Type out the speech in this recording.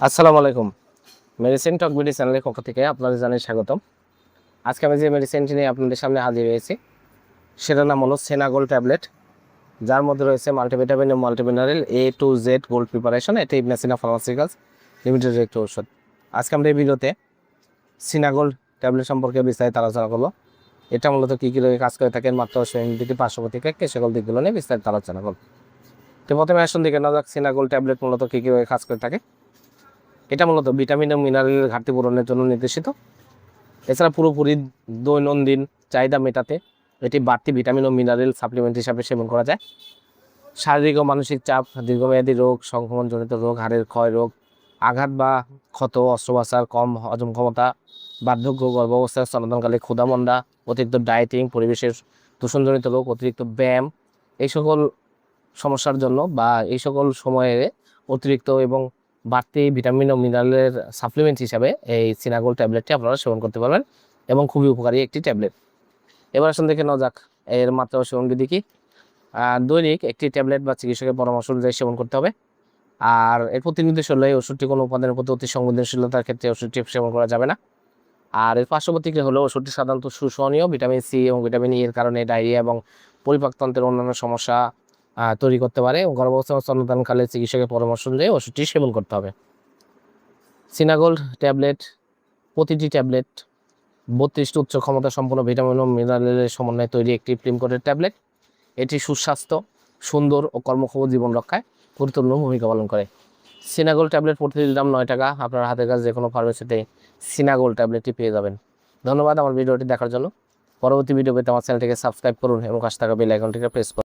আসসালামু আলাইকুম। মেডিসিন টক বিডি চ্যানেলের পক্ষ থেকে আপনাদের জানাই স্বাগতম। আজকে আমি যে মেডিসিনটি নিয়ে আপনাদের সামনে হাজির হয়েছি সেটার নাম হলো সেনাগোল ট্যাবলেট, যার মধ্যে রয়েছে মাল্টিভিটামিন ও multimineral A to Z gold preparation. এটি মেসিনা ফার্মাসিউটিক্যালস লিমিটেডের একটি ওষুধ। আজকে আমরা এই ভিডিওতে সিনাগোল ট্যাবলেট সম্পর্কে বিস্তারিত আলোচনা করবো। এটা মূলত কী কী রোগে কাজ করে থাকে, মাত্র দিকে পার্শ্ব প্রতিক্রিয়া সকল দিকগুলো নিয়ে বিস্তারিত আলোচনা করব। তো প্রথমে আসুন দিকে না যাক সিনাগোল ট্যাবলেট মূলত কী কী রোগে কাজ করে থাকে। এটা মূলত ভিটামিন ও মিনারেলের ঘাটতি পূরণের জন্য নির্দেশিত। এছাড়া পুরোপুরি দৈনন্দিন চাহিদা মেটাতে এটি বাড়তি ভিটামিন ও মিনারেল সাপ্লিমেন্ট হিসাবে সেবন করা যায়। শারীরিক ও মানসিক চাপ, দীর্ঘমেয়াদী রোগ, সংক্রমণজনিত রোগ, হাড়ের ক্ষয় রোগ, আঘাত বা ক্ষত, অস্ত্রোপচার, কম হজম ক্ষমতা, বার্ধক্য, গর্ভাবস্থায় স্তন্যদানকালে ক্ষুধামন্দা, অতিরিক্ত ডায়েটিং, পরিবেশের দূষণজনিত রোগ, অতিরিক্ত ব্যায়াম, এই সকল সমস্যার জন্য বা এই সকল সময়ে অতিরিক্ত এবং বাড়তি ভিটামিন ও মিনারেলের সাপ্লিমেন্ট হিসাবে এই সিনাগোল ট্যাবলেটটি আপনারা সেবন করতে পারবেন এবং খুবই উপকারী একটি ট্যাবলেট। এবার আসুন দেখে নেওয়া যাক এর মাত্রা ও সেবনবিধি কি। দৈনিক একটি ট্যাবলেট বা চিকিৎসকের পরামর্শ অনুযায়ী সেবন করতে হবে। আর এর প্রতি নির্দেশ হলো এই ওষুধটি কোনো উপাদানের প্রতি অতি সংবেদনশীলতার ক্ষেত্রে ওষুধটি সেবন করা যাবে না। আর এর পার্শ্ব প্রতিক্রিয়া হলো ওষুধটি সাধারণত সুসহনীয়, ভিটামিন সি এবং ভিটামিন ই এর কারণে ডায়রিয়া এবং পরিপাকতন্ত্রের অন্যান্য সমস্যা তৈরি করতে পারে। গর্ভাবস্থা ও স্তন্যদানকালে চিকিৎসকের পরামর্শ অনুযায়ী ওষুধটি সেবন করতে হবে। সিনাগোল ট্যাবলেট, প্রতিটি ট্যাবলেট 32টি উচ্চ ক্ষমতা সম্পন্ন ভিটামিন ও মিনারেলের সমন্বয়ে তৈরি একটি প্রিমকোটেড ট্যাবলেট। এটি সুস্বাস্থ্য, সুন্দর ও কর্মক্ষম জীবন রক্ষায় গুরুত্বপূর্ণ ভূমিকা পালন করে। সিনাগোল ট্যাবলেট প্রতিটির দাম 9 টাকা। আপনার হাতের কাছে যে কোনো ফার্মেসিতে সিনাগোল ট্যাবলেটটি পেয়ে যাবেন। ধন্যবাদ আমার ভিডিওটি দেখার জন্য। পরবর্তী ভিডিও পেতে আমার চ্যানেলটিকে সাবস্ক্রাইব করুন এবং পাশে থাকা বেল আইকনটিকে প্রেস করুন।